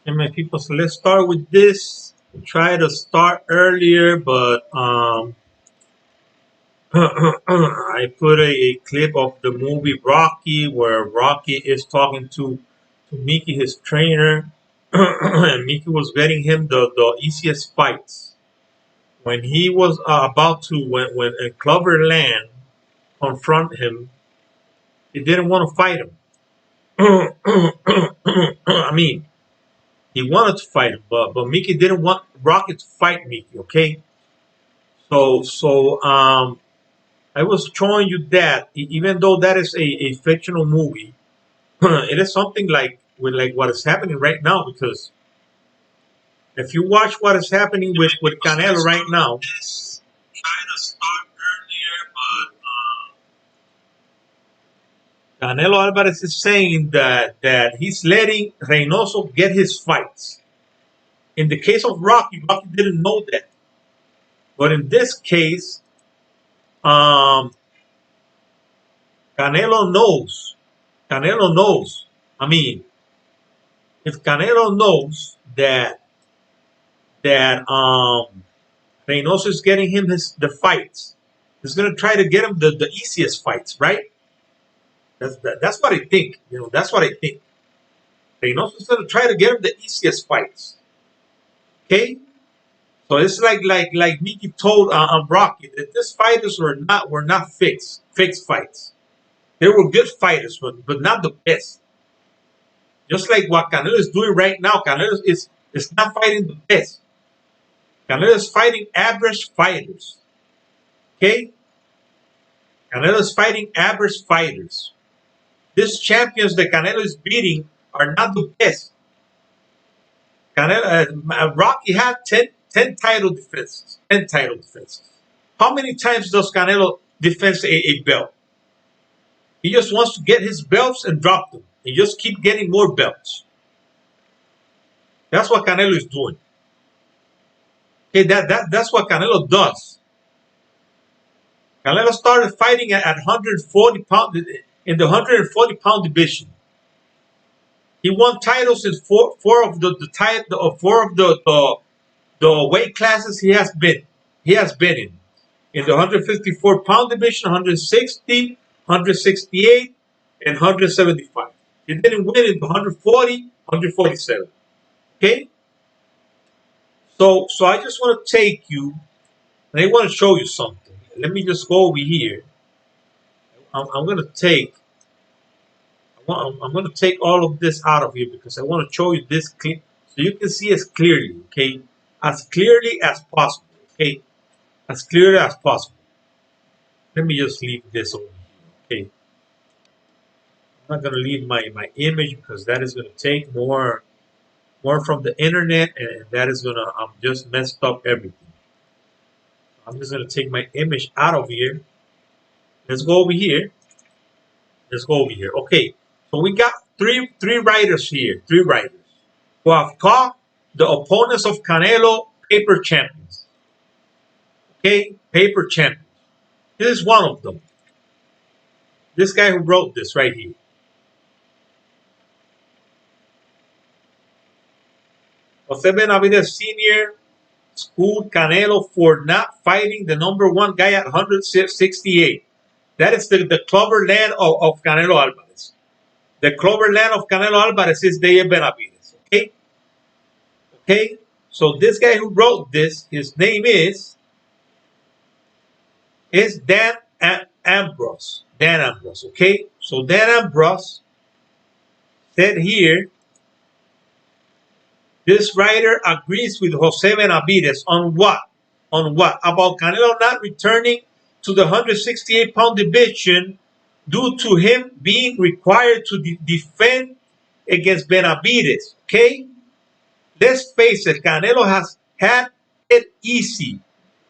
And my people, so let's start with this. Try to start earlier, but I put a clip of the movie Rocky where Rocky is talking to Mickey, his trainer, and Mickey was getting him the easiest fights. When he was about to, when Clover Land confront him, he didn't want to fight him. I mean, he wanted to fight him, but Mickey didn't want Rocky to fight Mickey. Okay, so I was showing you that even though that is a fictional movie, it is something like with like what is happening right now. Because if you watch what is happening with Canelo right now, Canelo Alvarez is saying that he's letting Reynoso get his fights. In the case of Rocky, Rocky didn't know that, but in this case, um, Canelo knows. Canelo knows. I mean, if Canelo knows that Reynoso is getting him the fights, he's gonna try to get him the easiest fights, right? That's what I think. That's what I think. Reynoso is gonna try to get him the easiest fights. Okay, so it's like Mickey told Rocky that these fighters were not fixed fights. They were good fighters, but not the best. Just like what Canelo is doing right now, Canelo is not fighting the best. Canelo is fighting average fighters. Okay, Canelo is fighting average fighters. These champions that Canelo is beating are not the best. Rocky had 10 title defenses. 10 title defenses. How many times does Canelo defend a belt? He just wants to get his belts and drop them. And just keep getting more belts. That's what Canelo is doing. Okay, that's what Canelo does. Canelo started fighting at 140 pounds in the 140-pound division. He won titles in four of four of the weight classes he has been in the 154-pound division, 160, 168, and 175. He didn't win in the 140, 147. Okay, so I just want to take you and I want to show you something. Let me just go over here. I'm going to take I'm going to take all of this out of here because I want to show you this clip so you can see as clearly, okay, as clearly as possible, okay, as clearly as possible. Let me just leave this over here, okay. I'm not going to leave my image because that is going to take more from the internet and that is going to just messed up everything. I'm just going to take my image out of here. Let's go over here. Let's go over here. Okay, so we got three riders here, three riders who have caught the opponents of Canelo paper champions. Okay, paper champions. This is one of them. This guy who wrote this right here. Jose Benavidez Sr. schooled Canelo for not fighting the number one guy at 168. That is the clover land of Canelo Alvarez. The clover land of Canelo Alvarez is Dave Benavidez. Okay? Okay? So this guy who wrote this, his name is Dan Ambrose. Dan Ambrose. Okay? So Dan Ambrose said here, this writer agrees with Jose Benavidez on what? On what? About Canelo not returning to the 168-pound division due to him being required to defend against Benavidez. Okay? Let's face it, Canelo has had it easy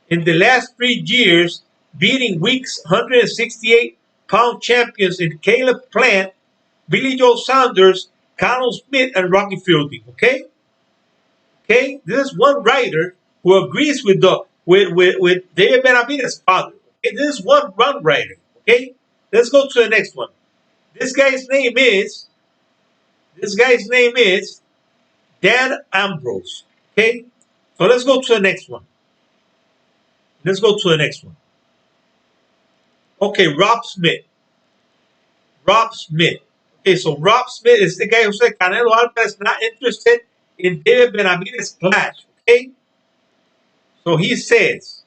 in the last 3 years, beating weeks 168-pound champions in Caleb Plant, Billy Joe Saunders, Callum Smith, and Rocky Fielding. Okay? Okay? This is one writer who agrees with David Benavidez's father. Okay? This is one writer. Okay? Let's go to the next one. This guy's name is Dan Ambrose. Okay, so let's go to the next one. Let's go to the next one. Okay, Rob Smith. Rob Smith. Okay, so Rob Smith is the guy who said Canelo Alvarez not interested in David Benavidez' clash. Okay, so he says,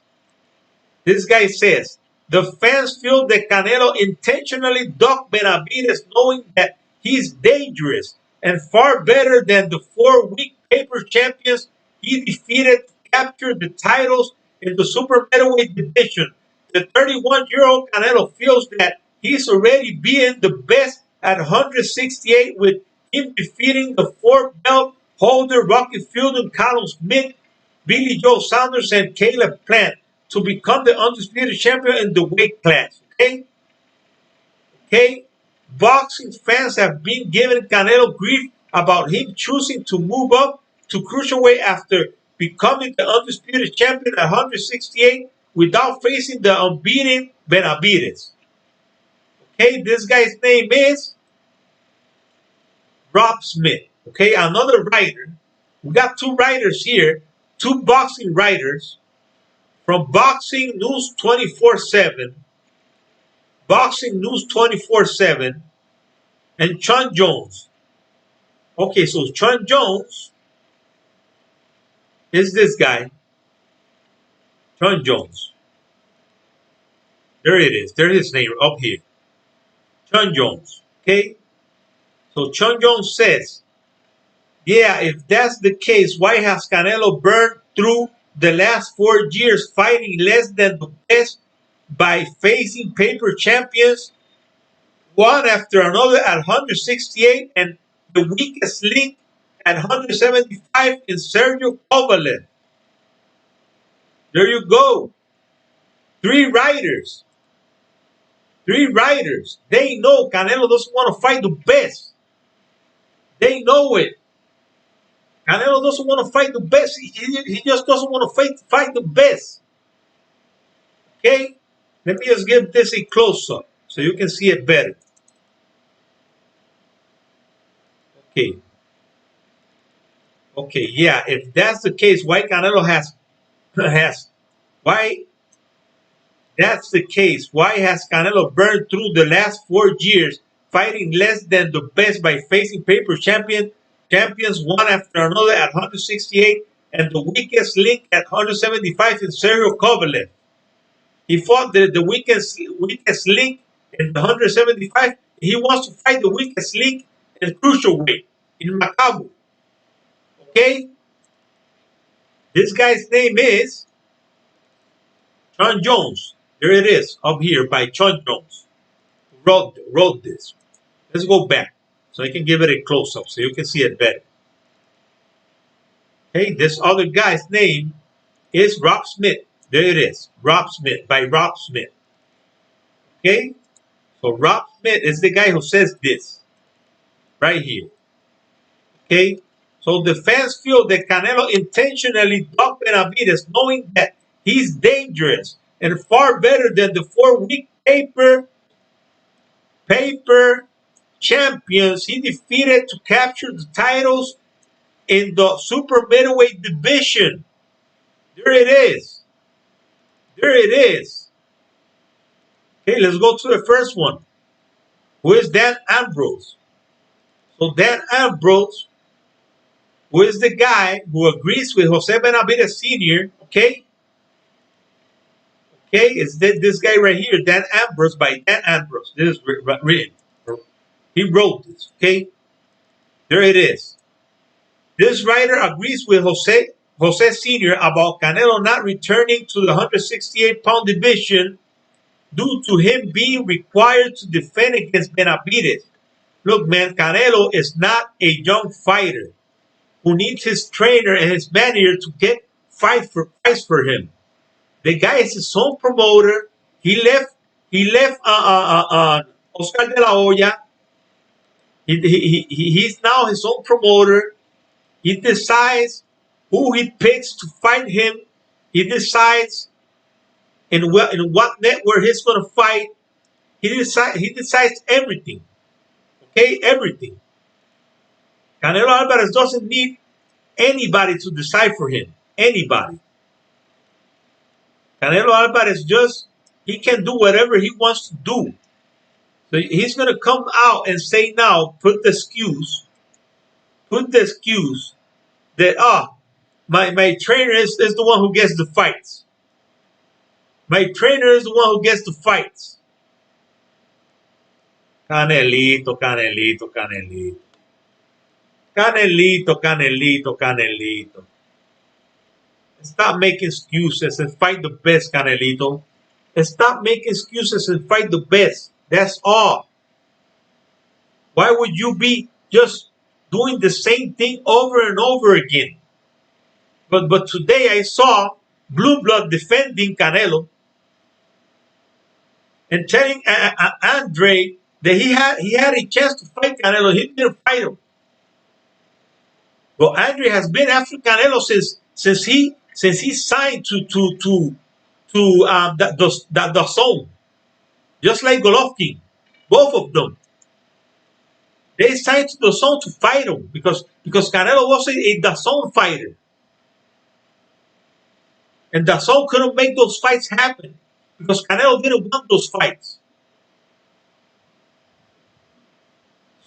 this guy says, the fans feel that Canelo intentionally ducked Benavidez knowing that he's dangerous and far better than the 4 week paper champions he defeated to capture the titles in the super middleweight division. The 31-year-old Canelo feels that he's already being the best at 168 with him defeating the 4 belt holder Rocky Fielding, Callum Smith, Billy Joe Saunders, and Caleb Plant to become the undisputed champion in the weight class. Okay? Okay? Boxing fans have been giving Canelo grief about him choosing to move up to cruiserweight after becoming the undisputed champion at 168 without facing the unbeaten Benavidez. Okay, this guy's name is Rob Smith. Okay, another writer. We got 2 writers here, 2 boxing writers from Boxing News 24/7, Boxing News 24/7, and Sean Jones. Okay, so Sean Jones is this guy, Sean Jones. There it is. There's his name up here. Sean Jones. Okay, so Sean Jones says, yeah, if that's the case, why has Canelo burned through the last 4 years fighting less than the best by facing paper champions one after another at 168 and the weakest link at 175 in Sergio Kovalev? There you go. 3 writers. 3 writers. They know Canelo doesn't want to fight the best. They know it. Canelo doesn't want to fight the best. He just doesn't want to fight the best. Okay? Let me just give this a close-up so you can see it better. Okay. Okay, yeah, if that's the case, why Canelo why that's the case, why has Canelo burned through the last 4 years fighting less than the best by facing paper champions one after another at 168 and the weakest link at 175 in Sergio Kovalev? He fought the weakest link in the 175. He wants to fight the weakest link in cruiserweight in Macau. Okay? This guy's name is Sean Jones. There it is, up here by Sean Jones. Wrote this. Let's go back so I can give it a close-up so you can see it better. Okay, this other guy's name is Rob Smith. There it is, Rob Smith, by Rob Smith. Okay, so Rob Smith is the guy who says this right here. Okay, so the fans feel that Canelo intentionally ducked Benavidez knowing that he's dangerous and far better than the 4 week paper champions he defeated to capture the titles in the super middleweight division. There it is. There it is. Okay, let's go to the first one. Who is Dan Ambrose? So Dan Ambrose, who is the guy who agrees with Jose Benavidez Sr., okay? Okay, it's this guy right here, Dan Ambrose, by Dan Ambrose. This is written. He wrote this, okay? There it is. This writer agrees with Jose Sr. about Canelo not returning to the 168-pound division due to him being required to defend against Benavidez. Look, man, Canelo is not a young fighter who needs his trainer and his manager to get fights for him. The guy is his own promoter. He left Oscar de la Hoya. He's now his own promoter. He decides who he picks to fight him. He decides in what network he's going to fight. He decides everything. Okay, everything. Canelo Alvarez doesn't need anybody to decide for him. Anybody. Canelo Alvarez just, he can do whatever he wants to do. So he's going to come out and say now, put the excuse that, my trainer is the one who gets the fights. My trainer is the one who gets the fights. Canelito, Canelito, Canelito. Canelito, Canelito, Canelito. Stop making excuses and fight the best, Canelito. Stop making excuses and fight the best. That's all. Why would you be just doing the same thing over and over again? But today I saw Blue Blood defending Canelo and telling Andre that he had a chance to fight Canelo. He didn't fight him. But Andre has been after Canelo since he signed to the zone, just like Golovkin, both of them. They signed to the zone to fight him because Canelo was a DAZN fighter, and DAZN couldn't make those fights happen because Canelo didn't want those fights.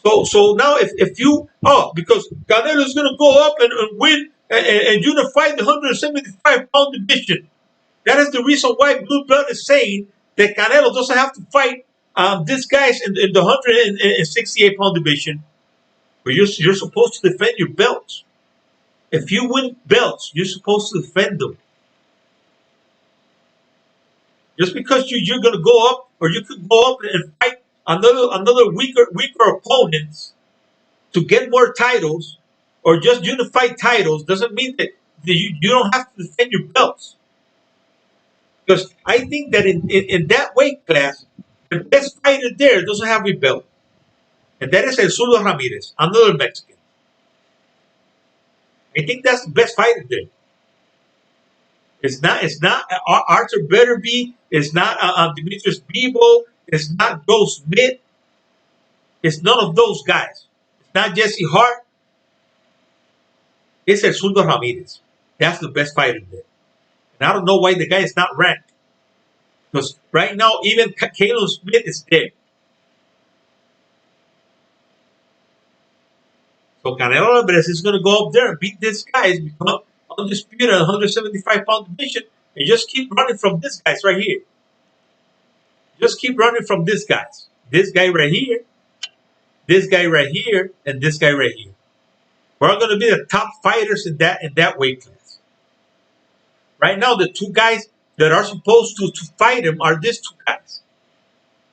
So now if you because Canelo is going to go up and win and unify the 175-pound division. That is the reason why Blue Blood is saying that Canelo doesn't have to fight these guys in the 168-pound division. But you're supposed to defend your belts. If you win belts, you're supposed to defend them. Just because you're going to go up, or you could go up and fight another weaker opponents to get more titles, or just unify titles, doesn't mean that you don't have to defend your belts. Because I think that in that weight class, the best fighter there doesn't have a belt. And that is El Zurdo Ramirez, another Mexican. I think that's the best fighter there. It's not Arthur Betterby, it's not Demetrius Bebo, it's not Joe Smith, it's none of those guys. It's not Jesse Hart, it's El Zurdo Ramirez. That's the best fighter there. And I don't know why the guy is not ranked. Because right now, even Caleb Smith is there. So Canelo Alvarez is going to go up there and beat this guy and become undisputed 175-pound division and just keep running from this guys right here. Just keep running from these guys. This guy right here, this guy right here, and this guy right here. We're going to be the top fighters in that weight class. Right now, the two guys that are supposed to fight him are these two guys.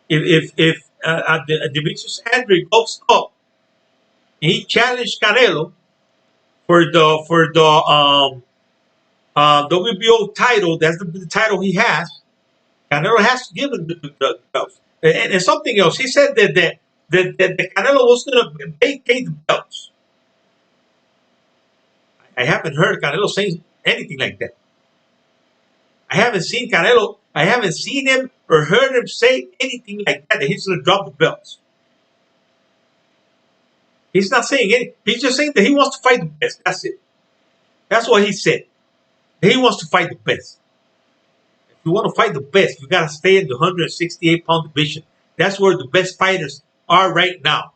If Demetrius Andre goes up and he challenged Canelo for the WBO title, that's the title he has. Canelo has to give him the belts. And something else, he said that Canelo was going to vacate the belts. I haven't heard Canelo saying anything like that. I haven't seen him or heard him say anything like that he's going to drop the belts. He's not saying anything. He's just saying that he wants to fight the best. That's it. That's what he said. He wants to fight the best. If you want to fight the best, you got to stay in the 168-pound division. That's where the best fighters are right now.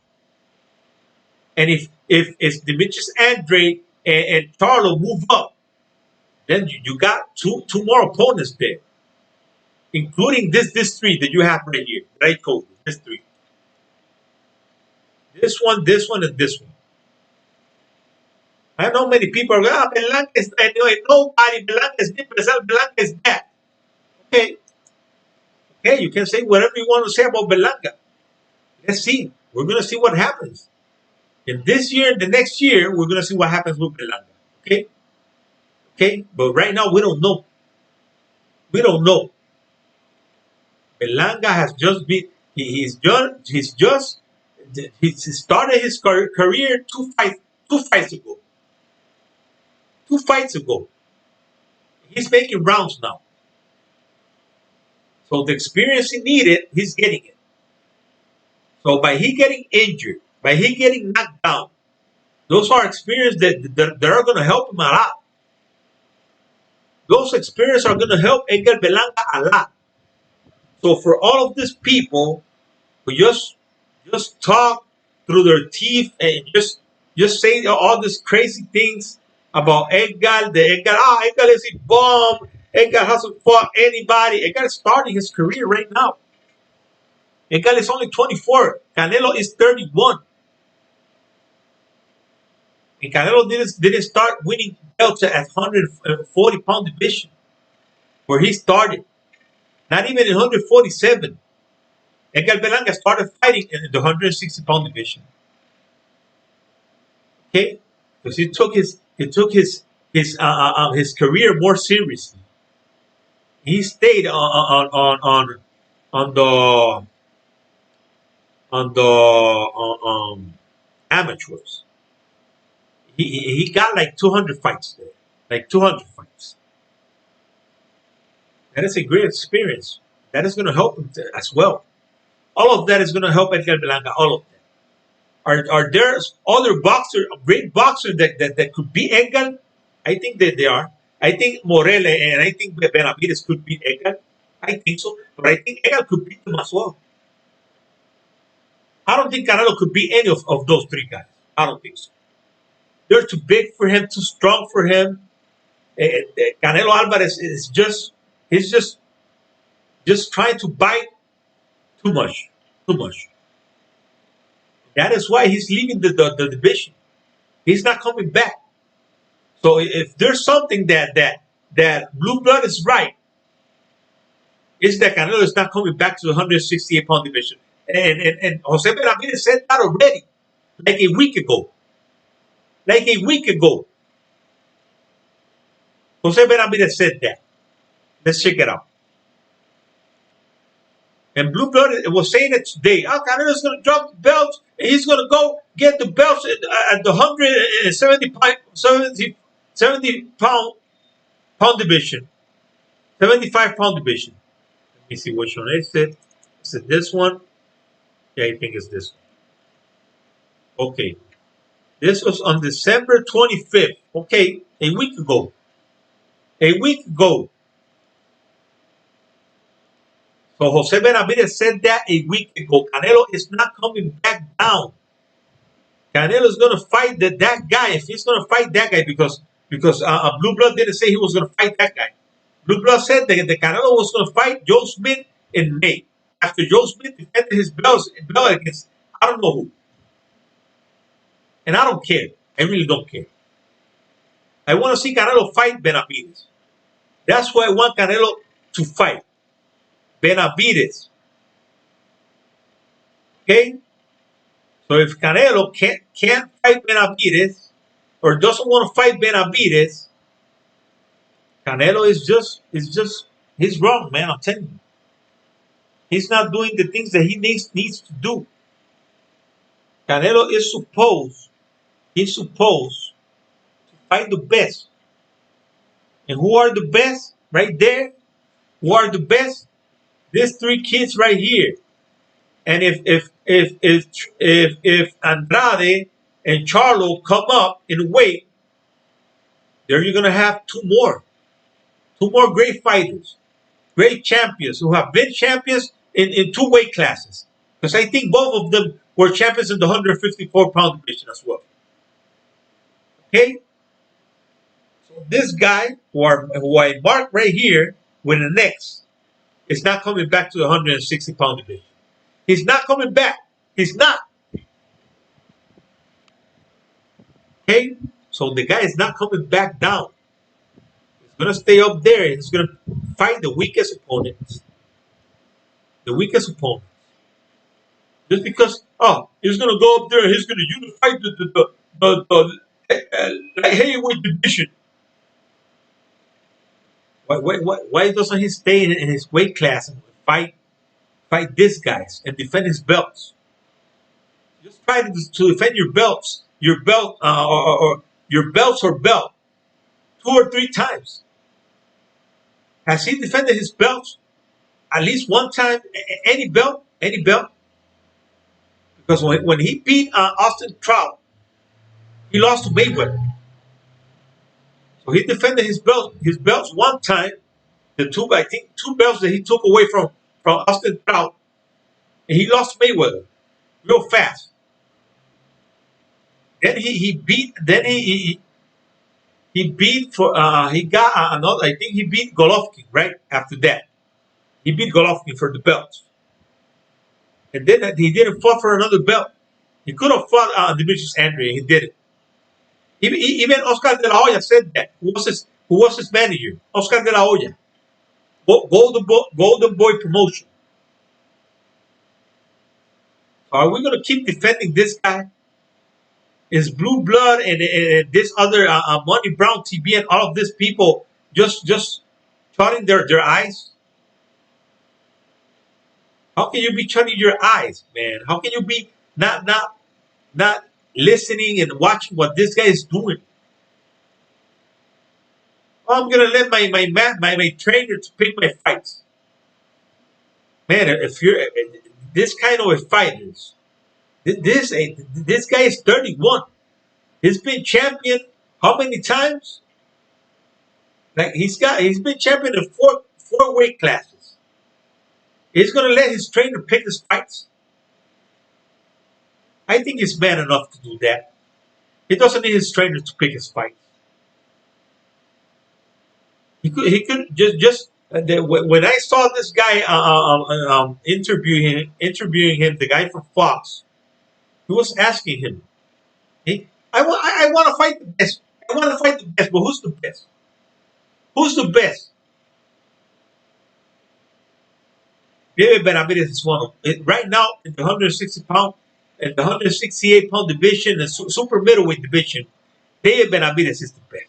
And if Demetrius Andre and Charlo move up, then you got two more opponents there, including this three that you have right here. Right, code this three. This one, and this one. I know many people are going, Belanca is anyway. Nobody, Belanca is different. Belanca is that. Okay. Okay, you can say whatever you want to say about Belanca. Let's see. We're going to see what happens. In this year, the next year, we're going to see what happens with Belanca. Okay? Okay? But right now, we don't know. We don't know. Belanca has just been, he started his career two fights ago. 2 fights ago. He's making rounds now. So the experience he needed, he's getting it. So by he getting injured, by he getting knocked down, Those are experiences that are going to help him a lot. Those experiences are going to help Edgar Belanga a lot. So for all of these people who just talk through their teeth and just say all these crazy things about Edgar, Edgar is a bum. Edgar hasn't fought anybody. Edgar is starting his career right now. Edgar is only 24. Canelo is 31. And Canelo didn't start winning belts at 140-pound division where he started. Not even in 147. Edgar Belanga started fighting in the 160-pound division. Okay, because he took his career more seriously. He stayed on the amateurs. He got like 200 fights there, like 200 fights. That is a great experience. That is going to help him as well. All of that is going to help Edgar Belanga. All of that. Are there other boxers, great boxers that could beat Edgar? I think that they are. I think Morele and I think Benavides could beat Edgar. I think so. But I think Edgar could beat them as well. I don't think Canelo could beat any of those three guys. I don't think so. They're too big for him, too strong for him. Canelo Alvarez is he's just trying to bite too much. Too much. That is why he's leaving the division. He's not coming back. So if there's something that Blue Blood is right, is that Canelo is not coming back to the 168-pound division. And Jose Benavides said that already, like a week ago. Like a week ago. Jose Benavides said that. Let's check it out. And Blue Blood was saying it today. Oh, Canelo's going to drop the belts, and he's going to go get the belts at the 70 pound division, 75-pound division. Let me see which one is it. Is it this one? Yeah, I think it's this one. Okay. This was on December 25th. Okay, a week ago. A week ago. So Jose Benavides said that a week ago. Canelo is not coming back down. Canelo is going to fight that guy. If he's going to fight that guy, because Blue Blood didn't say he was going to fight that guy. Blue Blood said that the Canelo was going to fight Joe Smith in May after Joe Smith defended his belt against I don't know who. And I don't care. I really don't care. I want to see Canelo fight Benavides. That's why I want Canelo to fight Benavides. Okay? So if Canelo can't fight Benavides or doesn't want to fight Benavides, Canelo he's wrong, man. I'm telling you. He's not doing the things that he needs to do. Canelo he's supposed to fight the best. And who are the best? Right there. Who are the best? These three kids right here. And if Andrade and Charlo come up in weight, there you're gonna have two more great fighters, great champions who have been champions in two weight classes. Because I think both of them were champions in the 154-pound division as well. Okay? So this guy who I marked right here with an X is not coming back to the 160-pound division. He's not coming back. He's not. Okay? So the guy is not coming back down. He's going to stay up there and he's going to fight the weakest opponents. The weakest opponents. Just because, he's going to go up there and he's going to unify the heavyweight division. Why doesn't he stay in his weight class and fight these guys and defend his belts? Just try to defend your belts, or your belts or belt 2 or 3 times. Has he defended his belts at least one time? Any belt? Because when he beat Austin Trout He lost to Mayweather. So he defended his belts one time. The two, I think, two belts that he took away from Austin Trout, and he lost to Mayweather real fast. Then he beat. Then he beat for he got another. I think he beat Golovkin right after that. He beat Golovkin for the belt, and then he didn't fight for another belt. He could have fought Demetrius Andre. He didn't. Even Oscar De La Hoya said that. Who was his manager? Oscar De La Hoya. Golden Boy promotion. Are we gonna keep defending this guy? Is Blue Blood and this other Money Brown TB and all of these people just shutting their eyes? How can you be shutting your eyes, man? How can you be not listening and watching what this guy is doing? Oh, I'm gonna let my trainer to pick my fights. Man, if you're this kind of a fighter, this guy is 31. He's been champion how many times? Like he's been champion in four weight classes. He's gonna let his trainer pick his fights. I think he's man enough to do that. He doesn't need his trainer to pick his fights. He could just when I saw this guy interviewing him, the guy from Fox, he was asking him, hey, I want to fight the best. I want to fight the best, but who's the best? Who's the best? David Benavidez is one of it right now in the 160 pound, in the 168 pound division, the super middleweight division. David Benavidez is the best.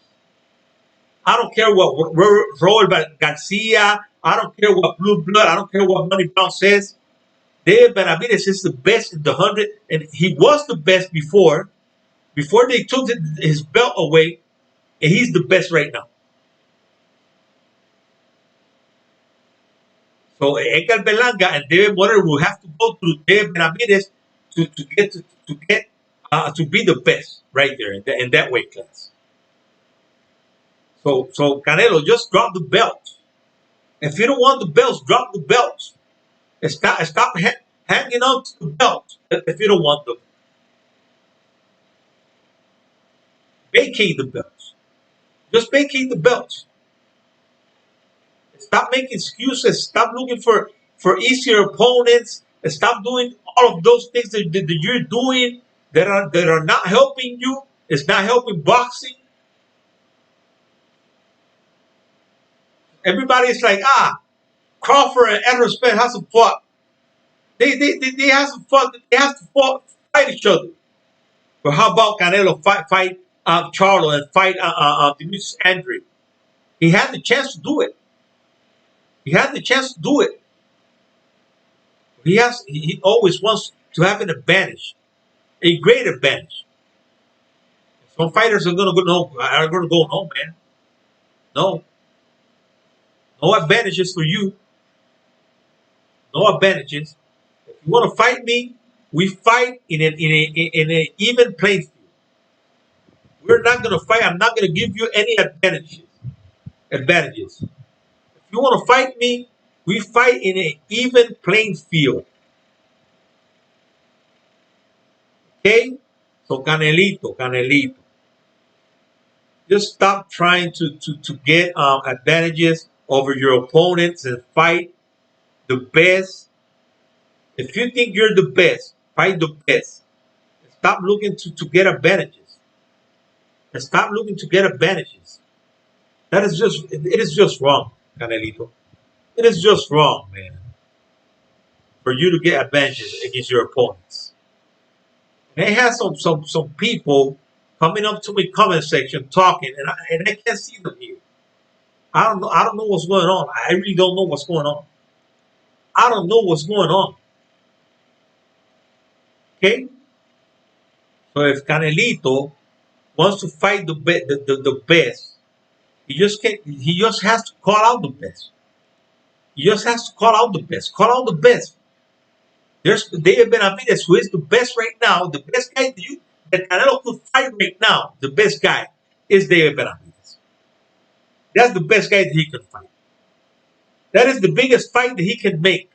I don't care what Robert Garcia. I don't care what Blue Blood. I don't care what Money Brown says. David Benavidez is the best in the 100, and he was the best before they took his belt away, and he's the best right now. So Edgar Belanga and David Moreno will have to go through David Benavidez to be the best right there in that weight class. So Canelo, just drop the belt. If you don't want the belts, drop the belts. And stop hanging on to the belt if you don't want them. Vacate the belts. Just vacate the belts. Stop making excuses. Stop looking for easier opponents. And stop doing all of those things that you're doing that are not helping you. It's not helping boxing. Everybody's like, Crawford and Edward Spence has to fought. They have to fought. They have to fight each other. But how about Canelo fight Charlo and fight Demetrius Andre? He had the chance to do it. He had the chance to do it. He always wants to have an advantage, a great advantage. Some fighters are gonna go no, man. No, no advantages for you. No advantages. If you want to fight me, we fight in an even playing field. We're not gonna fight. I'm not gonna give you any advantages. Advantages. If you want to fight me, we fight in an even playing field. Okay? So Canelito. Just stop trying to get advantages over your opponents and fight the best. If you think you're the best, fight the best. Stop looking to get advantages. And stop looking to get advantages. It is just wrong, Canelito. It is just wrong, man, for you to get advantages against your opponents. And I have some people coming up to me comment section talking, and I can't see them here. I don't know what's going on. I really don't know what's going on. I don't know what's going on. Okay? So if Canelito wants to fight the best, he just has to call out the best. He just has to call out the best. Call out the best. There's David Benavidez, who is the best right now, the best guy that Canelo could fight right now, the best guy, is David Benavidez. That's the best guy that he can fight. That is the biggest fight that he can make.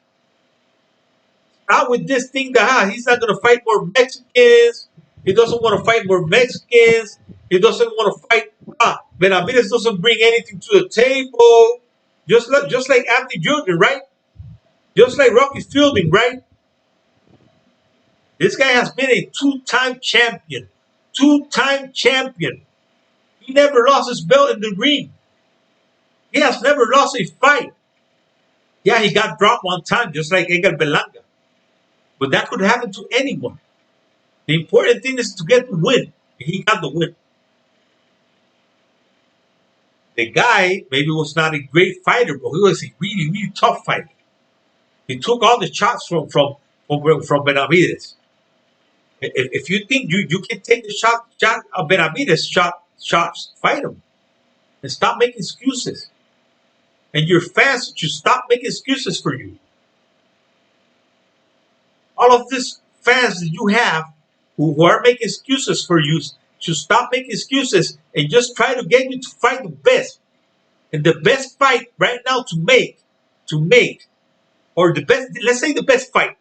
Not with this thing that he's not going to fight more Mexicans. He doesn't want to fight more Mexicans. He doesn't want to fight. Benavidez doesn't bring anything to the table. Just like Anthony Jr., right? Just like Rocky Fielding, right? This guy has been a two-time champion. Two-time champion. He never lost his belt in the ring. He has never lost a fight. Yeah, he got dropped one time, just like Edgar Berlanga. But that could happen to anyone. The important thing is to get the win. He got the win. The guy maybe was not a great fighter, but he was a really, really tough fighter. He took all the shots from Benavidez. If you think you can take the shot of Benavidez shots, fight him. And stop making excuses. And your fans should stop making excuses for you. All of these fans that you have who are making excuses for you should stop making excuses and just try to get you to fight the best. And the best fight right now to make, or the best, let's say the best fight.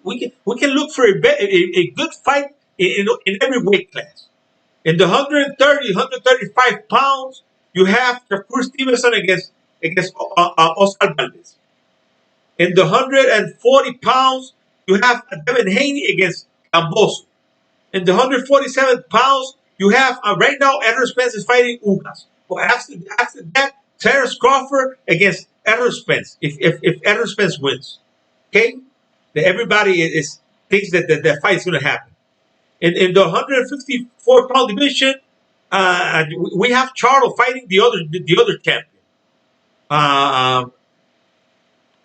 We can look for a good fight in every weight class. In the 130, 135 pounds, you have Shakur Stevenson against Oscar Valdez. In the 140 pounds, you have Devin Haney against Camboso. In the 147 pounds, you have right now Errol Spence is fighting Ugas. Well, after that, Terence Crawford against Errol Spence. If Errol Spence wins, okay, everybody thinks that fight is going to happen. In the 154-pound division, we have Charlo fighting the other champion. I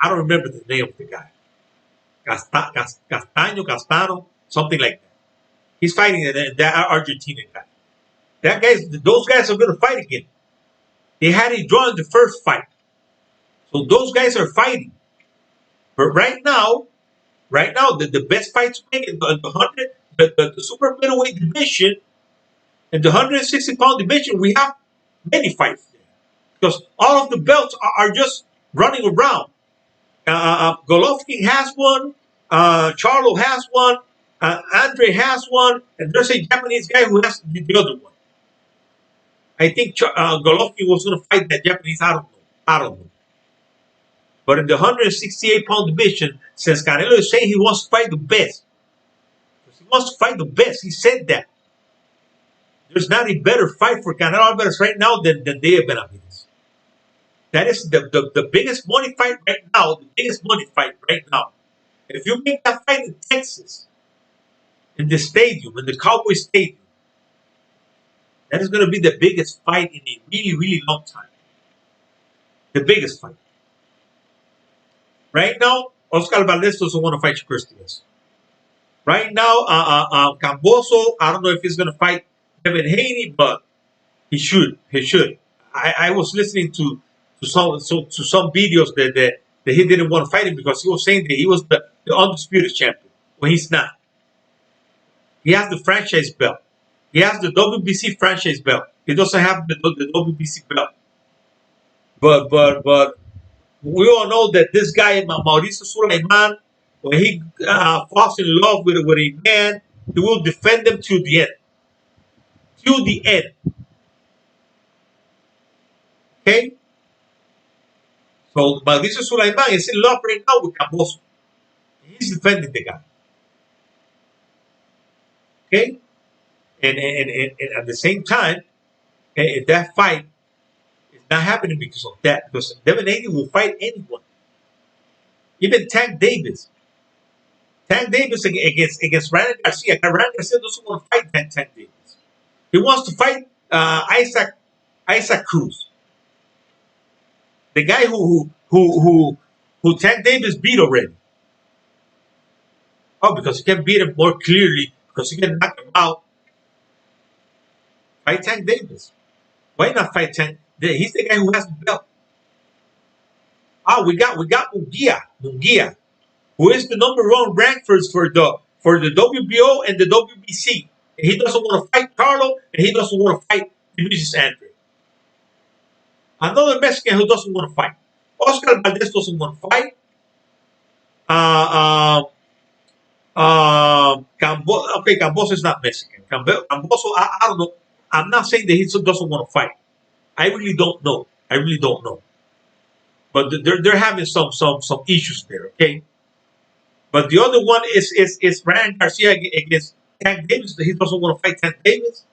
don't remember the name of the guy. Castano, something like that. He's fighting that Argentinian guy. Those guys are going to fight again. They had a draw in the first fight. So those guys are fighting. But right now, the best fight to make in the super middleweight division, in the 160-pound division, we have many fights there. Because all of the belts are just running around. Golovkin has one. Charlo has one. Andre has one. And there's a Japanese guy who has the other one. I think Golovkin was going to fight that Japanese. I don't know. But in the 168-pound division, since Canelo is saying he wants to fight the best, he wants to fight the best. He said that. There's not a better fight for Canelo Alvarez right now than David Benavidez. That is the biggest money fight right now. The biggest money fight right now. If you make that fight in Texas, in the stadium, in the Cowboy Stadium, that is going to be the biggest fight in a really, really long time. The biggest fight. Right now, Oscar Valdez doesn't want to fight Shakur Stevenson. Right now, Camboso, I don't know if he's going to fight Devin Haney, but he should. He should. I was listening to some videos that he didn't want to fight him because he was saying that he was the undisputed champion. Well, he's not. He has the franchise belt. He has the WBC franchise belt. He doesn't have the WBC belt. But we all know that this guy, Mauricio Sulaiman, when he falls in love with a man, he will defend them to the end. To the end. Okay? So Mauricio Sulaiman is in love right now with Camboso. He's defending the guy. Okay? And at the same time, that fight is not happening because of that. Because Devin Haney will fight anyone. Even Tank Davis. Tank Davis against Ryan Garcia. Ryan Garcia doesn't want to fight Tank Davis. He wants to fight Isaac Cruz. The guy who Tank Davis beat already. Oh, because he can beat him more clearly. Because he can knock him out. Fight Tank Davis. Why not fight Tank? He's the guy who has the belt. We got Munguia, who is the number one ranked for the WBO and the WBC. He doesn't want to fight Charlo, and he doesn't want to fight Demetrius Andre. Another Mexican who doesn't want to fight. Oscar Valdez doesn't want to fight. Uh, okay, Camboso is not Mexican. Camboso, I don't know. I'm not saying that he doesn't want to fight. I really don't know. I really don't know. But they're having some issues there. Okay. But the other one is Ryan Garcia against Tank Davis. He doesn't want to fight Tank Davis.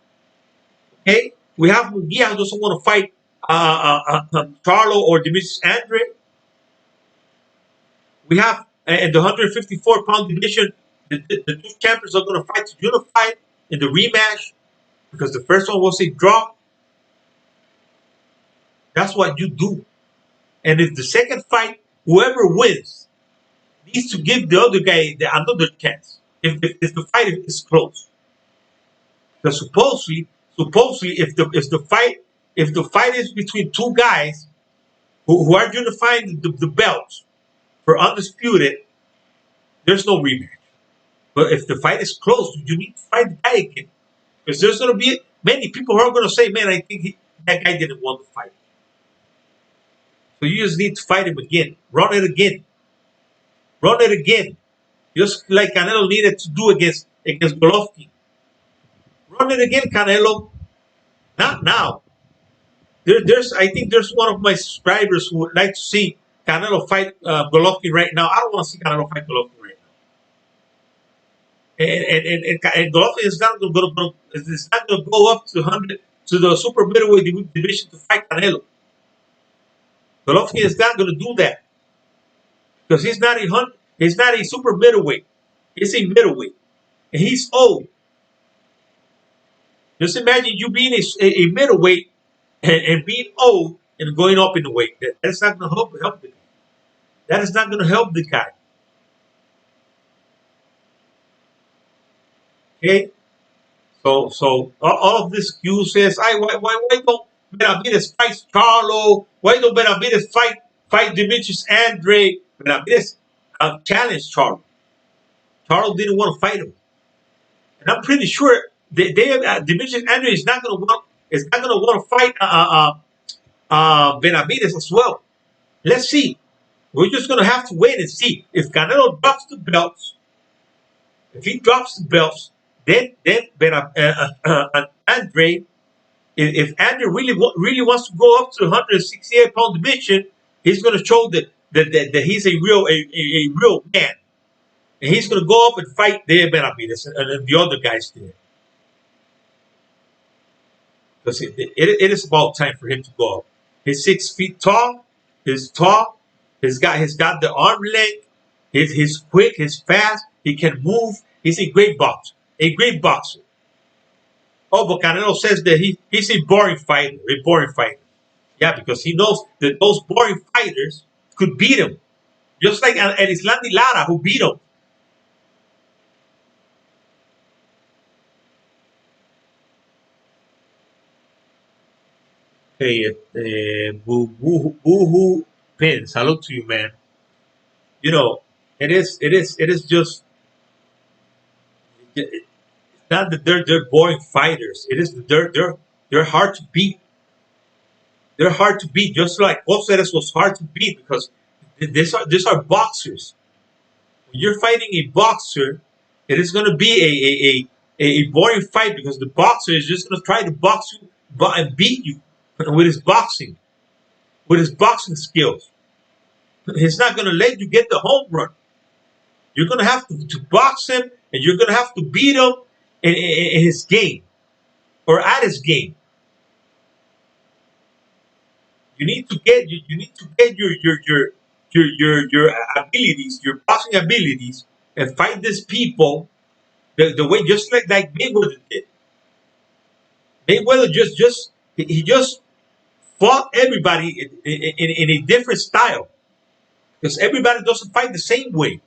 Okay. We have Munguia who doesn't want to fight Charlo or Demetrius Andre. We have in the 154-pound division, the two champions are going to fight to unify in the rematch because the first one was a draw. That's what you do. And if the second fight, whoever wins needs to give the other guy another chance. If the fight is close, because supposedly if the fight is between two guys who are unifying the belts for undisputed, there's no rematch. But if the fight is close, you need to fight the guy again. Because there's going to be many people who are going to say, man, I think that guy didn't want to fight. So you just need to fight him again. Run it again. Run it again. Just like Canelo needed to do against Golovkin. Run it again, Canelo. Not now. I think there's one of my subscribers who would like to see Canelo fight Golovkin right now. I don't want to see Canelo fight Golovkin right now. And Golovkin is not going to go up to 100 to the super middleweight division to fight Canelo. Golovkin is not going to do that because he's not a super middleweight. He's a middleweight, and he's old. Just imagine you being a middleweight and being old and going up in the weight. That's not going to help the guy. That is not going to help the guy. Okay, so all of these excuses. Why don't Benavides fight Charlo? Why don't Benavides fight Demetrius Andre? Benavides challenged Charlo. Charlo didn't want to fight him, and I'm pretty sure Demetrius Andre is not going to want to fight Benavides as well. Let's see. We're just going to have to wait and see if Canelo drops the belts. If he drops the belts, then Andre, if Andre really wants to go up to 168-pound division, he's going to show that he's a real man, and he's going to go up and fight Dave Benavides and the other guys there. Because it is about time for him to go up. He's 6 feet tall. He's tall. He's got the arm length. He's quick. He's fast. He can move. He's a great boxer. A great boxer. Oh, but Canelo says that he's a boring fighter. A boring fighter. Yeah, because he knows that those boring fighters could beat him. Just like Erislandy Lara, who beat him. Hey, Boo Pin, salute to you, man. You know, it is just it's not that they're boring fighters. It is that they're hard to beat. They're hard to beat, just like Cáceres was hard to beat because these are boxers. When you're fighting a boxer, it is going to be a boring fight because the boxer is just going to try to box you and beat you with his boxing skills. He's not going to let you get the home run. You're going to have to box him, and you're going to have to beat him in his game or at his game. You need to get your abilities, your boxing abilities, and fight these people the way just like Mayweather did. Mayweather he just fought everybody in a different style because everybody doesn't fight the same way.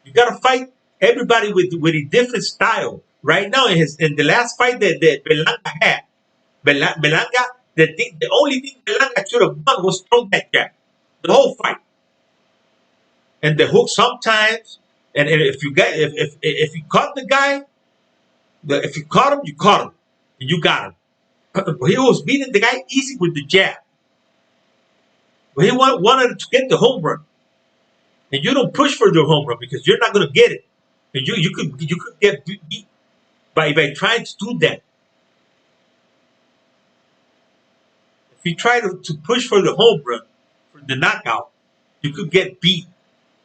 You gotta fight everybody with a different style. Right now, in the last fight that Berlanga had, Berlanga, the only thing Berlanga should have done was throw that jab, the whole fight, and the hook sometimes. And if you caught the guy, If you caught him, you caught him, and you got him. But he was beating the guy easy with the jab. But he wanted to get the home run, and you don't push for the home run because you're not going to get it, and you could get beat by trying to do that. If you try to push for the home run, for the knockout, you could get beat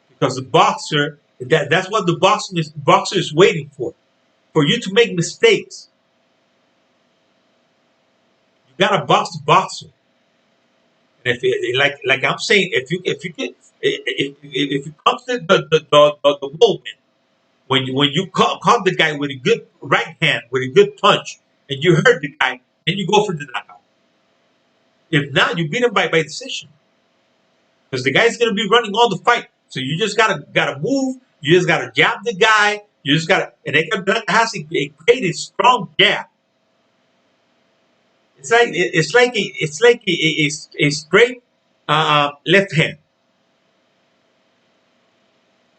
because the boxer that's what the boxer is waiting for you to make mistakes. You gotta box the boxer. And if like I'm saying, if you come to the moment when you caught the guy with a good right hand with a good punch and you hurt the guy, then you go for the knockout. If not, you beat him by decision because the guy's gonna be running all the fight. So you just gotta move. You just gotta jab the guy. You just gotta and Edgar has a great strong jab. It's like a straight left hand.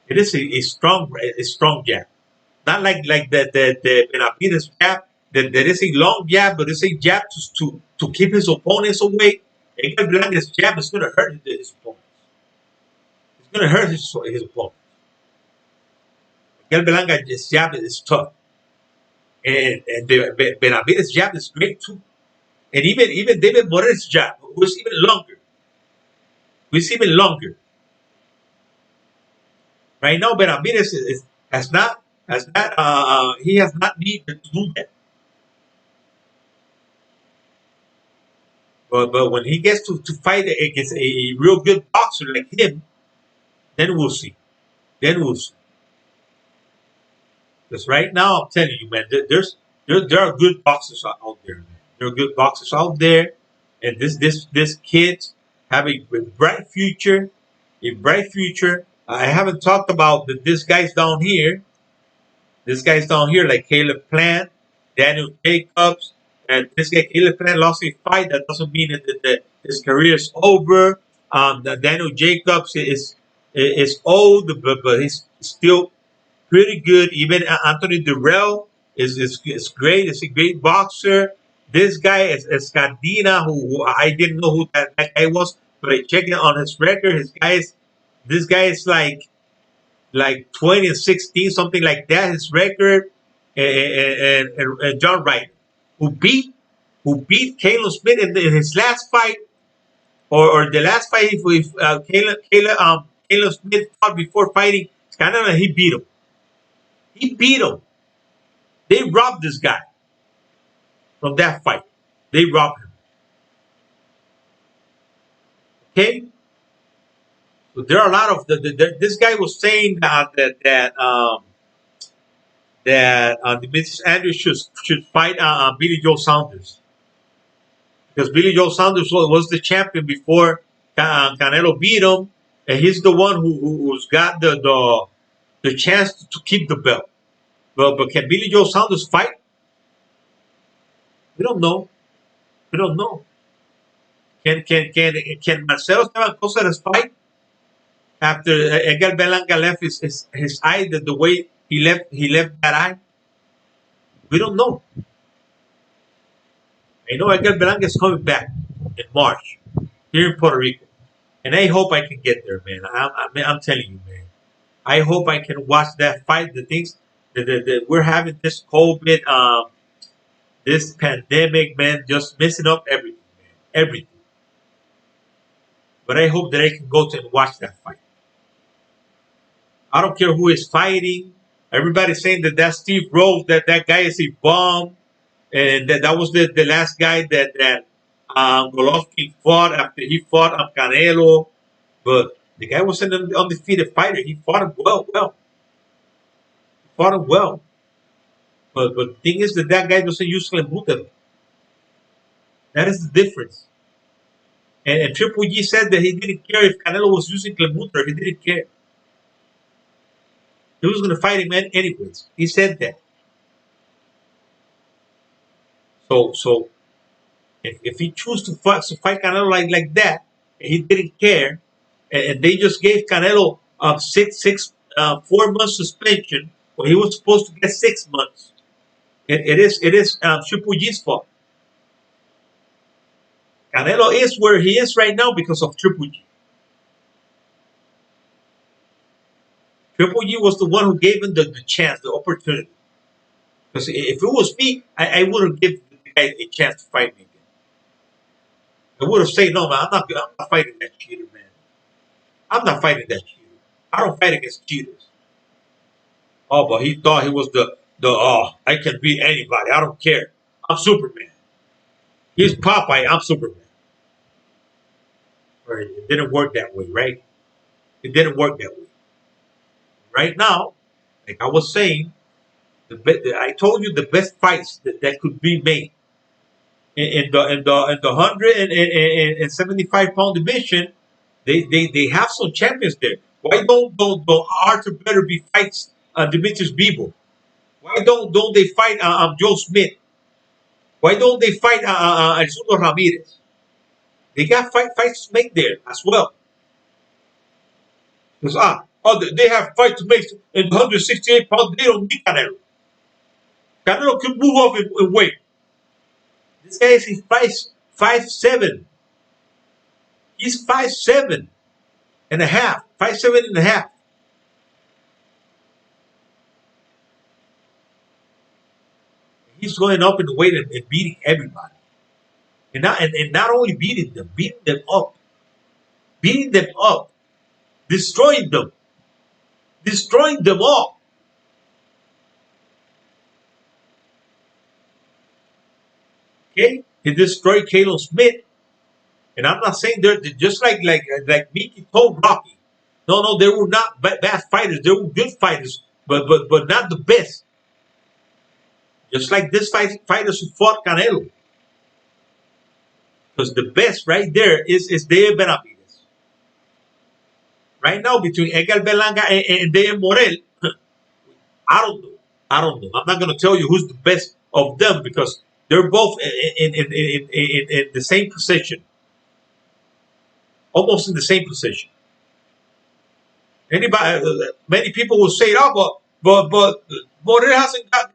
It is a strong jab. Not like the Benavides jab. That is a long jab, but it's a jab to keep his opponents away. Edgar Blanca's jab is going to hurt his opponents. It's going to hurt his opponents. Edgar Blanca's jab is tough, and the Benavides jab is great too. And even David Morales' jab was even longer. Was even longer. Right now, Benavides he has not needed to do that. But when he gets to fight against a real good boxer like him, then we'll see. Then we'll see. Because right now, I'm telling you, man, there are good boxers out there. Man. There are good boxers out there, and this kids have a bright future. A bright future. I haven't talked about this guys down here. This guy's down here like Caleb Plant, Daniel Jacobs, and this guy Caleb Plant lost a fight. That doesn't mean that his career is over. Daniel Jacobs is old, but he's still pretty good. Even Anthony Durrell is great. Is a great boxer. This guy is Scandina, who I didn't know who that guy was, but I checked it on his record. This guy is like 20 and 16, something like that. His record, and John Wright, who beat Caleb Smith in his last fight, or the last fight with Caleb Smith fought before fighting Canelo. He beat him. He beat him. They robbed this guy from that fight. They robbed him. Okay. So there are a lot of this guy was saying that Demetrius Andrews should fight Billy Joe Saunders because Billy Joe Saunders was the champion before Canelo beat him, and he's the one who's got the chance to keep the belt. But can Billy Joe Saunders fight? We don't know. We don't know. Can Marcelo Esteban Cosas fight after Edgar Berlanga left his eye the way he left that eye? We don't know. I know Edgar Berlanga is coming back in March here in Puerto Rico, and I hope I can get there, man. I'm telling you, man. I hope I can watch that fight. The things that we're having this COVID, this pandemic, man, just messing up everything, man. Everything. But I hope that I can go to and watch that fight. I don't care who is fighting. Everybody's saying that Steve Rose, that guy is a bomb, and that was the last guy that Golovkin fought after he fought Canelo. But the guy was an undefeated fighter. He fought him well. He fought him well. But the thing is that guy doesn't use Clemuter. That is the difference. And Triple G said that he didn't care if Canelo was using Clemuter. He didn't care. He was going to fight him anyways. He said that. So if he chose to fight Canelo like that, and he didn't care, and they just gave Canelo 4 months suspension when he was supposed to get 6 months. It is Triple G's fault. Canelo is where he is right now because of Triple G. Triple G was the one who gave him the chance, the opportunity. Because if it was me, I wouldn't give the guy a chance to fight me again. I would have said, no, man, I'm not fighting that cheater, man. I'm not fighting that cheater. I don't fight against cheaters. Oh, but he thought he was I can beat anybody. I don't care. I'm Superman. He's Popeye. I'm Superman. Right? It didn't work that way, right? It didn't work that way. Right now, like I was saying, I told you the best fights that could be made in the 175 pound division. They have some champions there. Why don't Arthur Better be fights Demetrius Bebo? Why don't they fight Joe Smith? Why don't they fight Alzuno Ramirez? They got fights to make there as well. Because they have fights to make in 168 pounds. They don't need Canelo. Canelo can move up in weight. This guy is 5'7". He's 5'7" and a half. 5'7" and a half. He's going up in the weight and beating everybody. And not only beating them up, destroying them all. Okay, he destroyed Caleb Smith, and I'm not saying they're just like Mickey told Rocky. No, they were not bad fighters. They were good fighters, but not the best. Just like this fighters who fought Canelo, because the best right there is Dave Benavides. Right now, between Edgar Berlanga and Dave Morel, I don't know. I'm not going to tell you who's the best of them because they're both in the same position, almost in the same position. Many people will say, "Oh, but Morel hasn't got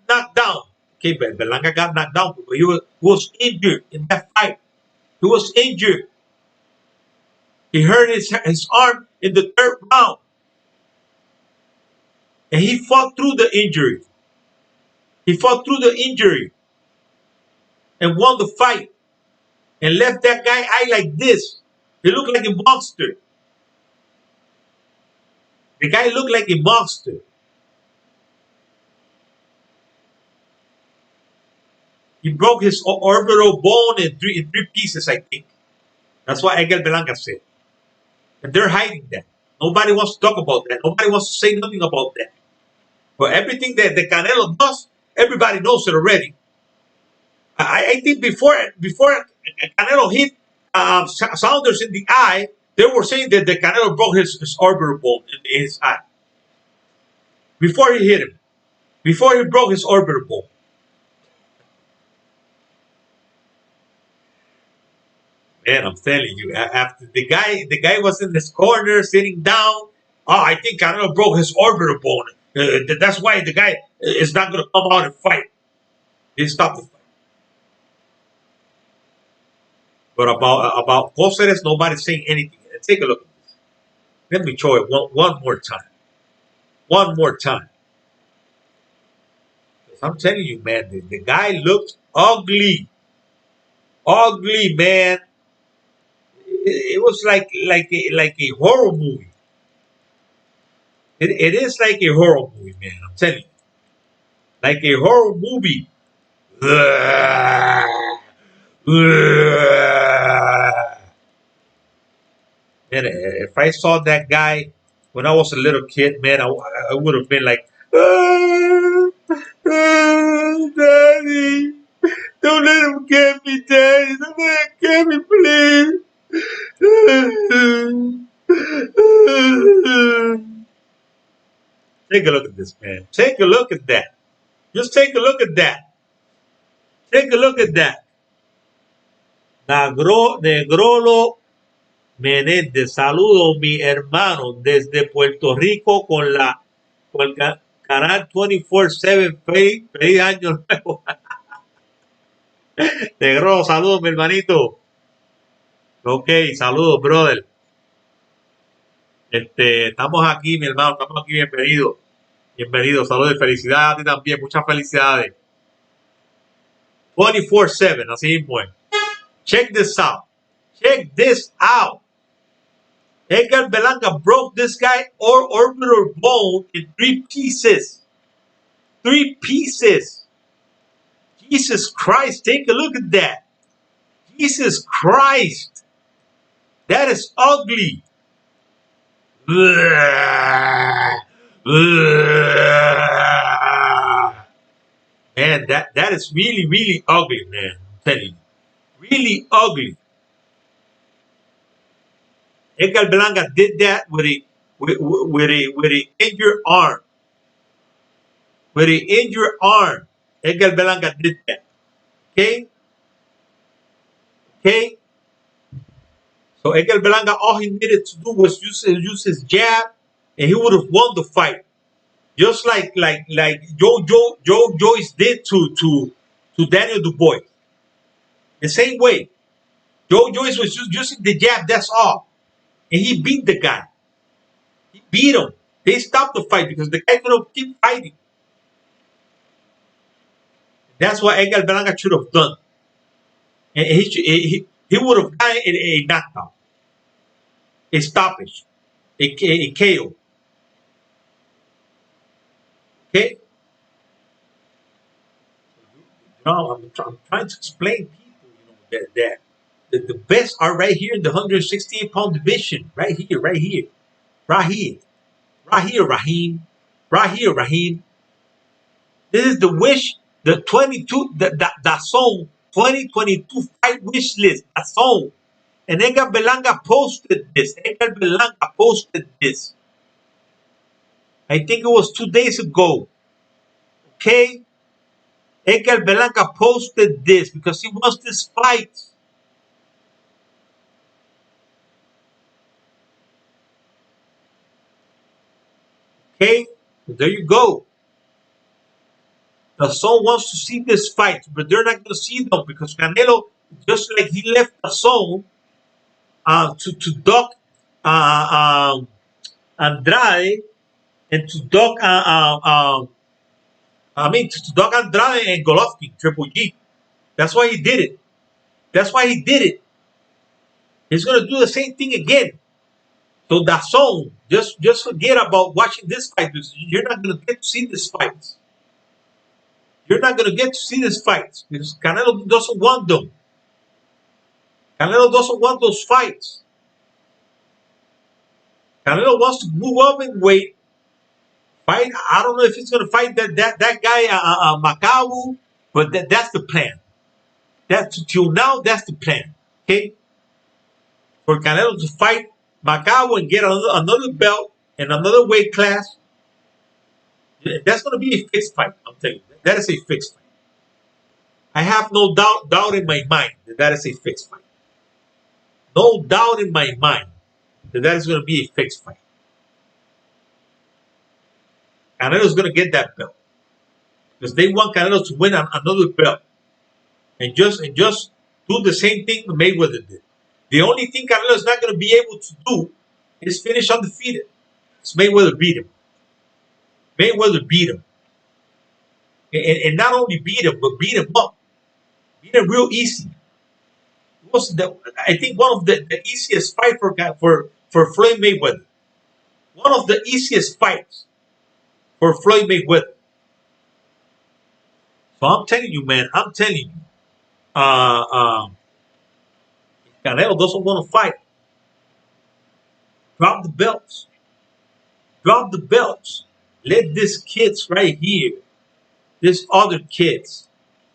knocked down." Okay, but Berlanga got knocked down, but he was injured in that fight. He was injured. He hurt his arm in the third round, and he fought through the injury. He fought through the injury and won the fight and left that guy eye like this. He looked like a monster. The guy looked like a monster. He broke his orbital bone in three pieces, I think. That's what Edgar Berlanga said. And they're hiding that. Nobody wants to talk about that. Nobody wants to say nothing about that. But everything that the Canelo does, everybody knows it already. I think before Canelo hit Saunders in the eye, they were saying that the Canelo broke his orbital bone in his eye. Before he hit him. Before he broke his orbital bone. Man, I'm telling you, after the guy was in this corner sitting down. Oh, I think Canelo broke his orbital bone. That's why the guy is not going to come out and fight. He stopped the fight. But about Cáceres, nobody's saying anything. Take a look at this. Let me show it one more time. One more time. I'm telling you, man, the guy looked ugly. Ugly, man. It was like a horror movie. It is like a horror movie, man. I'm telling you, like a horror movie. Man, if I saw that guy when I was a little kid, man, I would have been like, Daddy, don't let him get me, Daddy. Don't let him get me, please. Take a look at this, man. Take a look at that. Just take a look at that. Take a look at that. Negrolo Menéndez. Saludo, mi hermano, desde Puerto Rico con Canal 24/7. Feliz, feliz año nuevo. Negro, saludos, mi hermanito. Ok, saludos, brother. Estamos aquí, mi hermano, estamos aquí, bienvenido. Bienvenido, saludos y felicidades a ti también, muchas felicidades. 24/7, así mismo es. Check this out. Check this out. Edgar Berlanga broke this guy or orbital bone in 3 pieces. 3 pieces. Jesus Christ, take a look at that. Jesus Christ. That is ugly. Man, that is really, really ugly, man. I'm telling you. Really ugly. Edgar Berlanga did that with a injured arm. With an injured arm. Edgar Berlanga did that. Okay? Okay? So Edgar Berlanga, all he needed to do was use his jab, and he would have won the fight. Just like Joe Joyce did to Daniel Dubois. The same way. Joe Joyce was just using the jab, that's all. And he beat the guy. He beat him. They stopped the fight because the guy couldn't keep fighting. That's what Edgar Berlanga should have done. And he would have gotten a knockout, a stoppage, a KO. Okay? I'm trying to explain people, that the best are right here in the 168-pound division. Right here, right here. Right here. Right here, Raheem. Right here, Raheem. This is the wish, the 22, the song 2022 fight wish list. The song. And Edgar Berlanga posted this. Edgar Berlanga posted this. I think it was 2 days ago. Okay? Edgar Berlanga posted this because he wants this fight. Okay? There you go. The zone wants to see this fight, but they're not going to see them because Canelo, just like he left the zone to duck Andrade and to duck to duck Andrade and Golovkin, Triple G. That's why he did it. That's why he did it. He's going to do the same thing again. So that zone, just forget about watching this fight because you're not going to get to see this fight. You're not going to get to see this fight because Canelo doesn't want them. Canelo doesn't want those fights. Canelo wants to move up in weight. Fight. I don't know if he's going to fight that guy Macau, but that's the plan. That's till now. That's the plan. Okay, for Canelo to fight Macau and get another belt and another weight class. That's going to be a fixed fight. I'm telling you, that is a fixed fight. I have no doubt in my mind that is a fixed fight. No doubt in my mind that is going to be a fixed fight. Canelo's going to get that belt because they want Canelo to win another belt and just do the same thing Mayweather did. The only thing Canelo is not going to be able to do is finish undefeated. It's Mayweather beat him. Mayweather beat him, and not only beat him, but beat him up, beat him real easy. It was I think one of the easiest fight for Floyd Mayweather. One of the easiest fights for Floyd Mayweather. So I'm telling you, man. I'm telling you. Canelo doesn't want to fight. Drop the belts. Drop the belts. Let these kids right here, these other kids,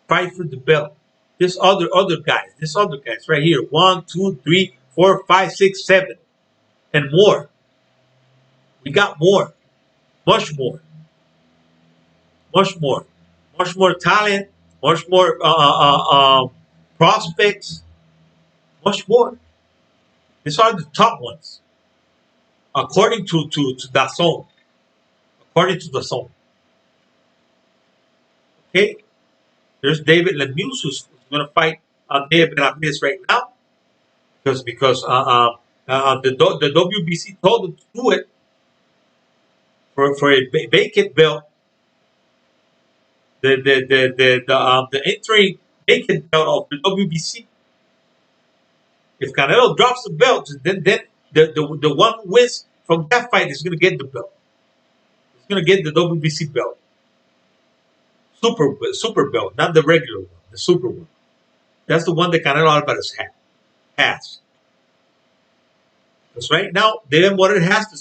fight for the belt. This other guys right here. 1, 2, 3, 4, 5, 6, 7, and more. We got more, much more, much more, much more talent, much more prospects, much more. These are the top ones, according to that zone. According to the zone. Okay, there's David Lemieux who's going to fight David Benavides right now because the WBC told him to do it for a vacant belt, the entering vacant belt of the WBC. If Canelo drops the belt, then the one who wins from that fight is going to get the belt. He's going to get the WBC belt, super belt, not the regular one, the super one. That's the one that Canelo Alvarez has. Because right now, then what it has to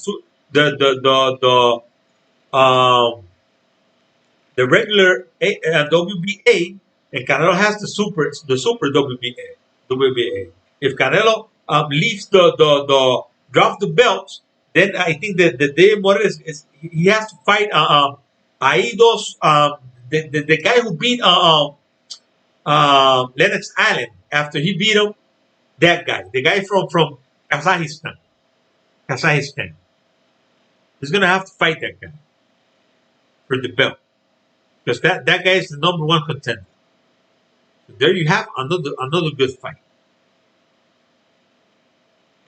the regular WBA, and Canelo has the super WBA. If Canelo leaves the drop the belts, then I think that the day what is he has to fight Aidos, the guy who beat Lennox Allen after he beat him. That guy, the guy from Kazakhstan, Kazakhstan, he's gonna have to fight that guy for the belt because that guy is the number one contender. So there you have another good fight.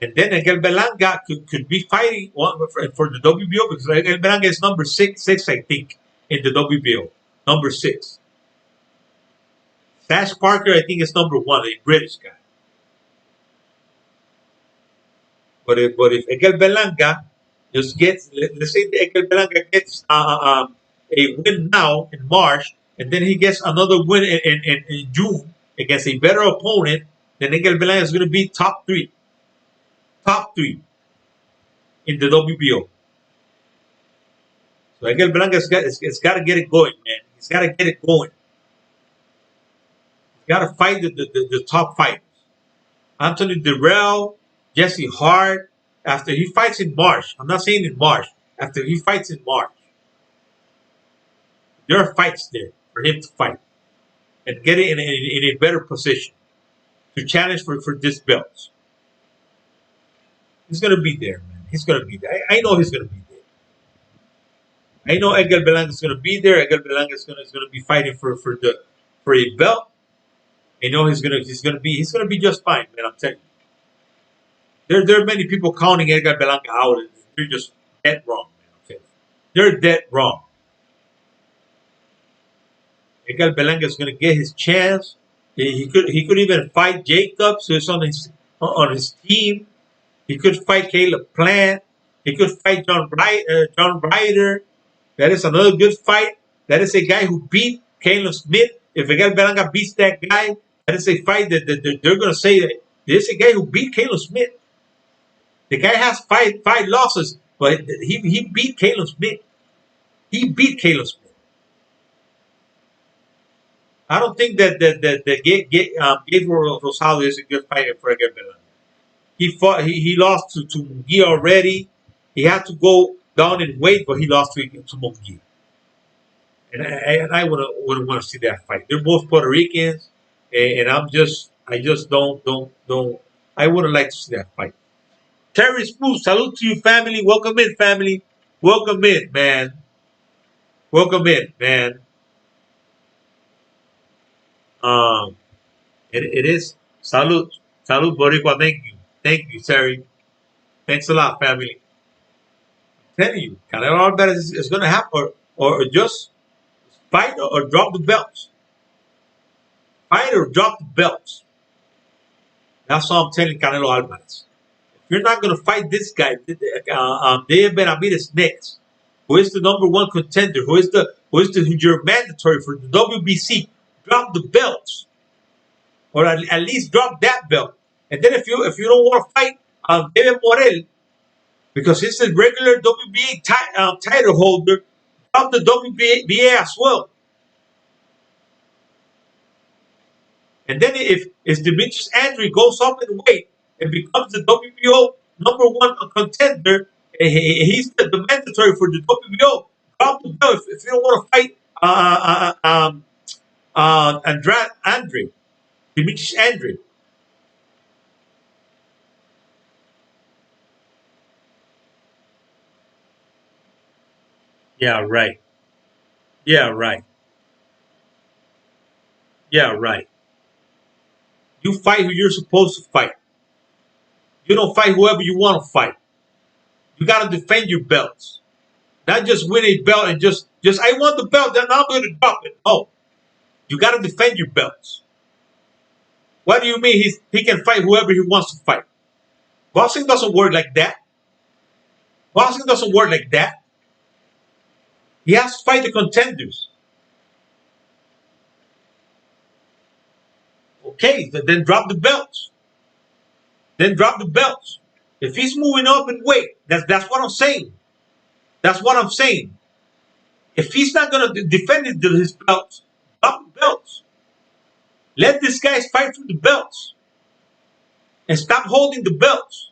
And then Miguel Belanga could be fighting for the WBO because Miguel Belanga is number six, I think, in the WBO. Number six. Sash Parker, I think, is number one, a British guy. But if Miguel Belanga just gets, let's say Miguel Belanga gets a win now in March, and then he gets another win in June against a better opponent, then Miguel Belanga is going to be top three in the WBO. So Miguel Blanca's it's got to get it going, man. He's got to get it going. He's got to fight the top fighters. Anthony Durrell, Jesse Hart. After he fights in March, I'm not saying in March. After he fights in March, there are fights there for him to fight and get it in a better position to challenge for this belt. He's gonna be there, man. He's gonna be there. I know he's gonna be there. I know Edgar Belanga is gonna be there. Edgar Belanga is gonna be fighting for a belt. I know he's gonna be just fine, man. I'm telling you. There are many people counting Edgar Belanga out, and they're just dead wrong, man. I'm telling you. They're dead wrong. Edgar Belanga is gonna get his chance. He could even fight Jacobs, who's on his team. He could fight Caleb Plant. He could fight John Ryder. That is another good fight. That is a guy who beat Caleb Smith. If Miguel Belanga beats that guy, that is a fight that they're going to say that there's a guy who beat Caleb Smith. The guy has five losses, but he beat Caleb Smith. He beat Caleb Smith. I don't think that Gabriel Rosado is a good fighter for Miguel Belanga. He lost to Munguia already. He had to go down in weight, but he lost to Munguia. And I wouldn't want to see that fight. They're both Puerto Ricans, and I just don't. I wouldn't like to see that fight. Terry Spruce, salute to you, family. Welcome in, family. Welcome in, man. Welcome in, man. Um, it is salute, Boricua. Thank you, Terry. Thanks a lot, family. I'm telling you, Canelo Alvarez is going to happen, or just fight or drop the belts. Fight or drop the belts. That's all I'm telling Canelo Alvarez. You're not going to fight this guy, David Benavides next, who is the number one contender, who's your mandatory for the WBC. Drop the belts, or at least drop that belt. And then if you don't want to fight David Morel because he's a regular WBA title holder, drop the WBA as well. And then if Demetrius Andre goes up in weight and becomes the WBO number one contender, he's the mandatory for the WBO. Drop the belt if you don't want to fight Andre, Demetrius Andre. Yeah, right. Yeah, right. Yeah, right. You fight who you're supposed to fight. You don't fight whoever you want to fight. You got to defend your belts. Not just win a belt and just I want the belt, then I'm going to drop it. No, you got to defend your belts. What do you mean he can fight whoever he wants to fight? Boxing doesn't work like that. Boxing doesn't work like that. He has to fight the contenders. Okay, then drop the belts. Then drop the belts. If he's moving up in weight, that's what I'm saying. That's what I'm saying. If he's not going to defend his belts, drop the belts. Let these guys fight for the belts and stop holding the belts.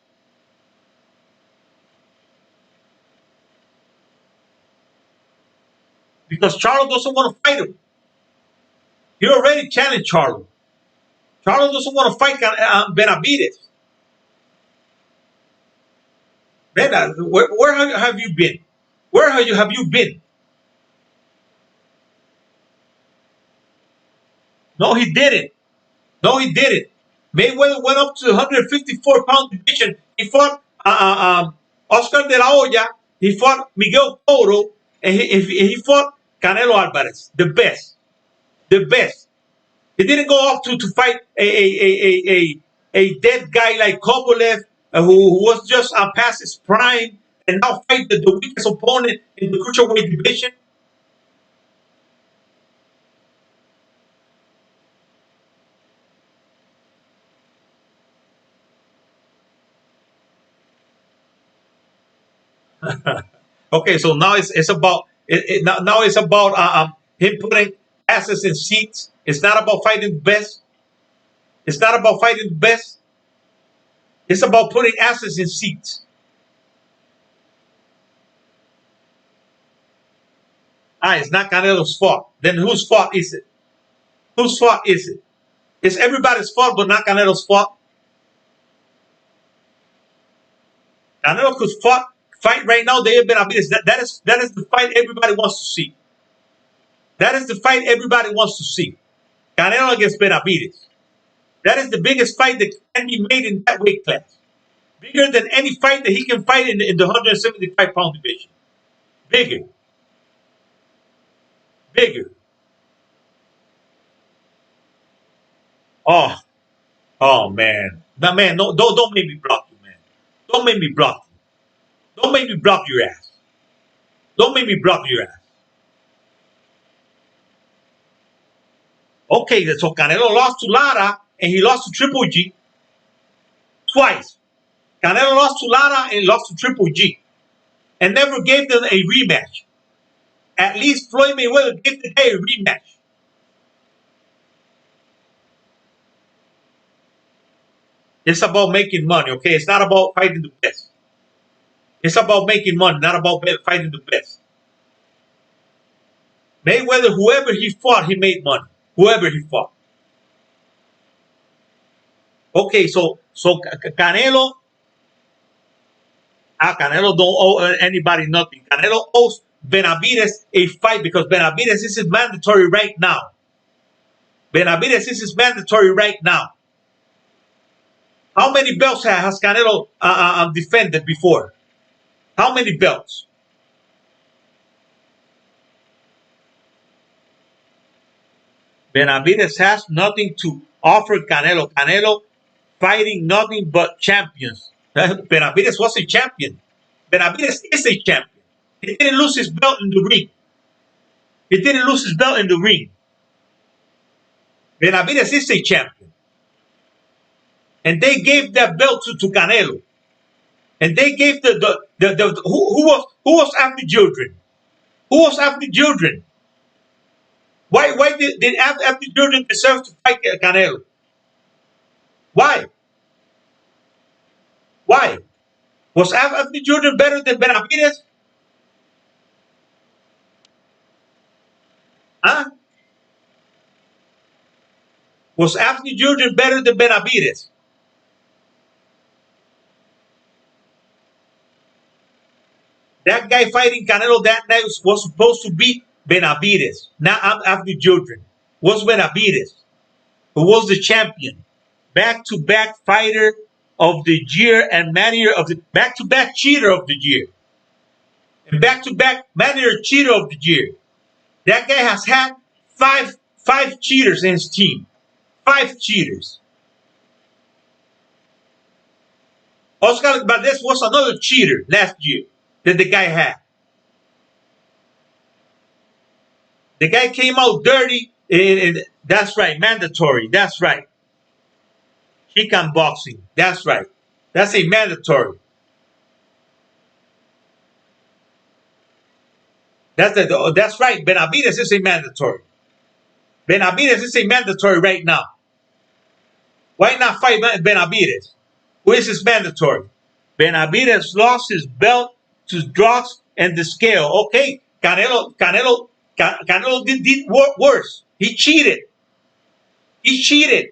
Because Charlo doesn't want to fight him. He already challenged Charlo. Charlo doesn't want to fight Benavides. Where have you been? Where have you been? No, he didn't. No, he didn't. Mayweather went up to 154-pound division. He fought Oscar de la Hoya. He fought Miguel Cotto, and he fought Canelo Alvarez, the best, the best. He didn't go off to fight a dead guy like Kovalev, who was just past his prime, and now fight the weakest opponent in the cruiserweight division. Okay, so now it's about now it's about him putting asses in seats. It's not about fighting the best. It's not about fighting the best. It's about putting asses in seats. It's not Canelo's fault. Then whose fault is it? Whose fault is it? It's everybody's fault, but not Canelo's fault. Canelo could fight right now. They have been Benavides. That is the fight everybody wants to see. That is the fight everybody wants to see. Canelo against Benavides. That is the biggest fight that can be made in that weight class. Bigger than any fight that he can fight in the 175-pound division. Bigger. Bigger. Oh, oh man. Now, man, no, don't make me block you, man. Don't make me block you. Don't make me block your ass. Don't make me block your ass. Okay, so Canelo lost to Lara and he lost to Triple G twice. Canelo lost to Lara and lost to Triple G and never gave them a rematch. At least Floyd Mayweather gave the guy a rematch. It's about making money, okay? It's not about fighting the best. It's about making money, not about fighting the best. Mayweather, whoever he fought, he made money. Whoever he fought. Okay, so Canelo, Canelo don't owe anybody nothing. Canelo owes Benavides a fight because Benavides is mandatory right now. Benavides is mandatory right now. How many belts has Canelo defended before? How many belts? Benavides has nothing to offer Canelo. Canelo fighting nothing but champions. Benavides was a champion. Benavides is a champion. He didn't lose his belt in the ring. He didn't lose his belt in the ring. Benavides is a champion. And they gave that belt to Canelo. And they gave who was after children? Who was after children? Why did after children deserve to fight Canelo? Why? Why? Was after Jordan better than Benavides? Huh? Was after Jordan better than Benavides? That guy fighting Canelo that night was supposed to be Benavides, not after Jordan. Was Benavides. who was the champion, back-to-back fighter of the year and manager of the back-to-back cheater of the year, and back-to-back manager cheater of the year. That guy has had five cheaters in his team. 5 cheaters. Oscar Valdez was another cheater last year that the guy had. The guy came out dirty. And that's right, mandatory. That's right. Chican boxing. That's right. That's a mandatory. That's right. Benavides is a mandatory. Benavides is a mandatory right now. Why not fight Benavides? Who is his mandatory? Benavides lost his belt to drugs and the scale. Okay, Canelo did worse. He cheated. He cheated.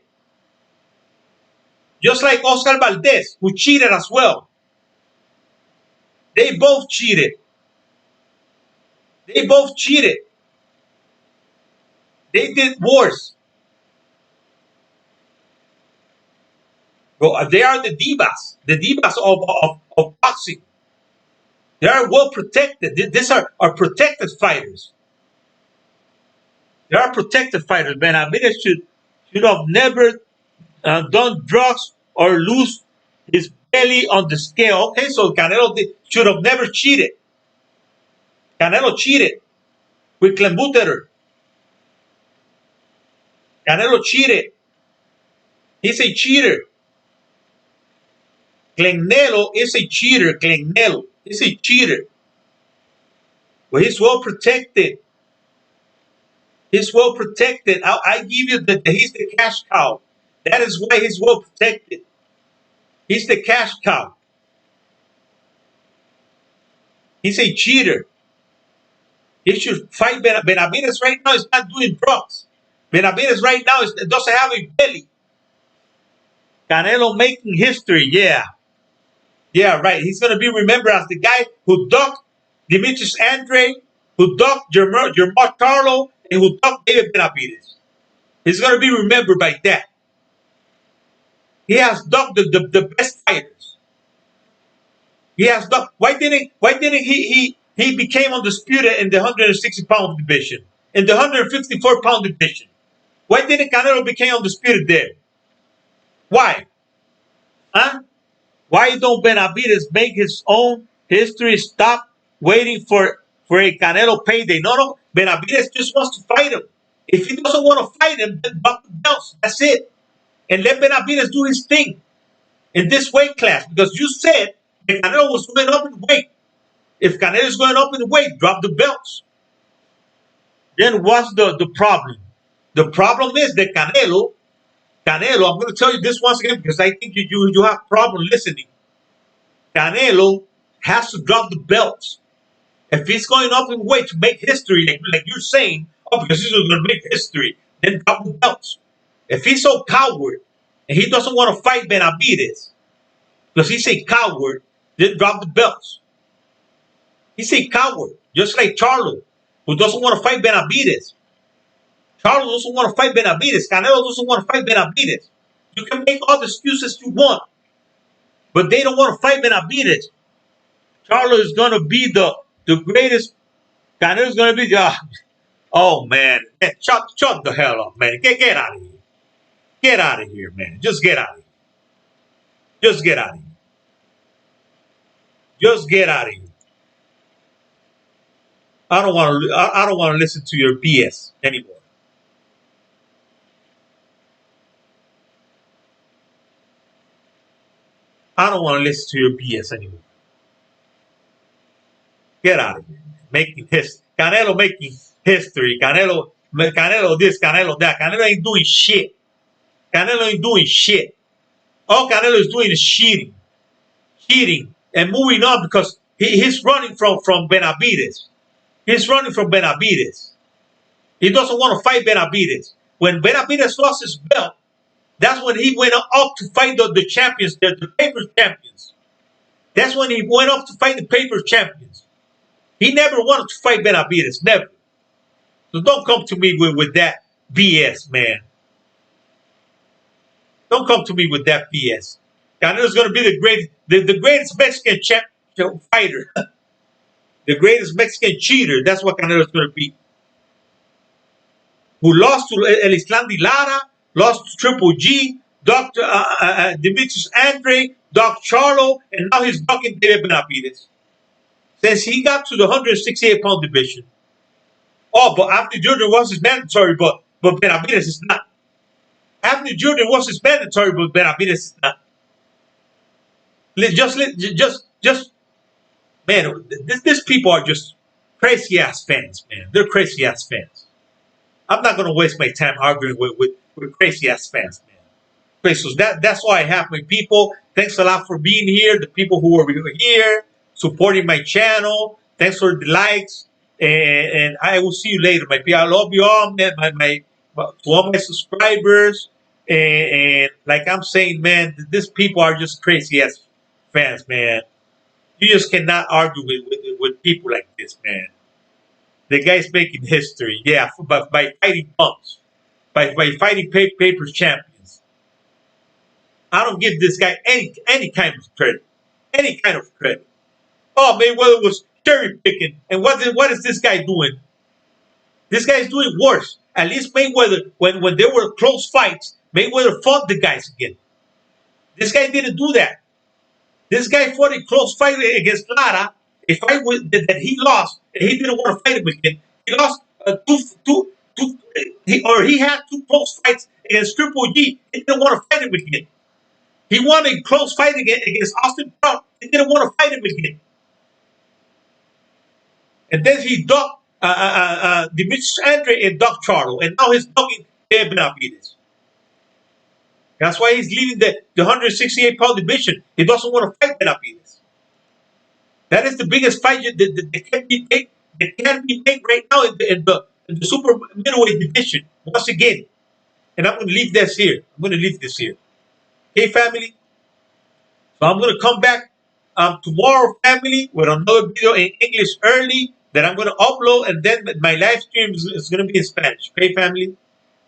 Just like Oscar Valdez, who cheated as well. They both cheated. They both cheated. They did worse. Well, they are the divas of boxing. They are well protected. These are protected fighters. They are protected fighters. Benavides should have never done drugs or lose his belly on the scale. Okay, so Canelo should have never cheated. Canelo cheated with Clenbuterol. Canelo cheated. He's a cheater. Canelo is a cheater. Canelo is a cheater. But he's well protected. He's well protected. I give you that he's the cash cow. That is why he's well protected. He's the cash cow. He's a cheater. He should fight Benavides right now. Is not doing drugs. Benavides right now doesn't have a belly. Canelo making history. Yeah. Yeah, right. He's going to be remembered as the guy who ducked Demetrius Andre, who ducked Germán Charlo, and who ducked David Benavides. He's going to be remembered by that. He has ducked the best fighters. He has ducked. Why didn't he became undisputed in the 160-pound division, in the 154-pound division? Why didn't Canelo become undisputed there? Why? Huh? Why don't Benavides make his own history? Stop waiting for a Canelo payday. No. Benavides just wants to fight him. If he doesn't want to fight him, then drop the belts. That's it. And let Benavides do his thing in this weight class. Because you said that Canelo was going up in weight. If Canelo is going up in weight, drop the belts. Then what's the problem? The problem is that Canelo, I'm going to tell you this once again because I think you have problem listening. Canelo has to drop the belts. If he's going up in weight to make history, like you're saying, because he's going to make history, then drop the belts. If he's so coward and he doesn't want to fight Benavides because he's a coward, then drop the belts. He's a coward, just like Charlo, who doesn't want to fight Benavides. Charlo doesn't want to fight Benavides. Canelo doesn't want to fight Benavides. You can make all the excuses you want, but they don't want to fight Benavides. Charlo is going to be the greatest. Canelo is going to be the. Oh man, shut the hell up, man. Get out of here. Get out of here, man. Just get out of here. Just get out of here. Just get out of here. I don't want to listen to your BS anymore. I don't want to listen to your BS anymore. Get out of here. Making history. Canelo making history. Canelo this, Canelo that. Canelo ain't doing shit. Canelo ain't doing shit. All Canelo is doing is cheating. Cheating. And moving on because he's running from Benavides. He's running from Benavides. He doesn't want to fight Benavides. When Benavides lost his belt, that's when he went up to fight the champions, the paper champions. That's when he went up to fight the paper champions. He never wanted to fight Benavides, never. So don't come to me with that BS, man. Don't come to me with that BS. Canelo's going to be the greatest Mexican fighter, the greatest Mexican cheater. That's what Canelo's going to be. Who lost to El Islandi Lara, lost to Triple G, Dr. Demetrius Andre, Doc Charlo, and now he's ducking David Benavides. Since he got to the 168-pound division. Oh, but after Jordan was his mandatory, but Benavides is not. After Jordan was his mandatory, but Benavides is not. Just, man, these people are just crazy ass fans, man. They're crazy ass fans. I'm not gonna waste my time arguing with crazy ass fans, man. Okay, so that's all I have, my people. Thanks a lot for being here. The people who are here supporting my channel. Thanks for the likes, and I will see you later, my people. I love you all, man. To all my subscribers, and like I'm saying, man, these people are just crazy ass fans, man. You just cannot argue with people like this, man. The guy's making history, yeah, by fighting bumps, by fighting papers champions. I don't give this guy any kind of credit, any kind of credit. Oh, Mayweather was cherry picking, and what is this guy doing? This guy's doing worse. At least Mayweather, when there were close fights, Mayweather fought the guys again. This guy didn't do that. This guy fought a close fight against Lara, a fight that he lost, and he didn't want to fight him again. He lost he had two close fights against Triple G. He didn't want to fight him again. He won a close fight against Austin Brown. He didn't want to fight him again. And then he ducked Demetrius Andre and Doc Charlo, and now he's ducking Benavides. That's why he's leaving the 168-pound division. He doesn't want to fight Benavides. That is the biggest fight that can be made right now in the super middleweight division. Once again, and I'm going to leave this here. I'm going to leave this here. Okay, family. So I'm going to come back tomorrow, family, with another video in English early that I'm going to upload, and then my live stream is going to be in Spanish. Okay, family.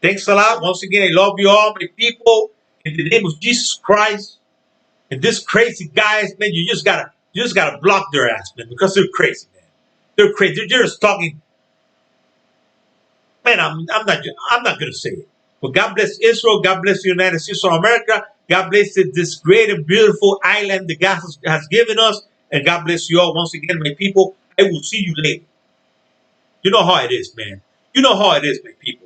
Thanks a lot. Once again, I love you all, my people. In the name of Jesus Christ. And this crazy guys, man, you just gotta block their ass, man, because they're crazy, man. They're crazy. They're just talking. Man, I'm not gonna say it. But God bless Israel. God bless the United States of America. God bless this great and beautiful island that God has given us. And God bless you all once again, my people. I will see you later. You know how it is, man. You know how it is, my people.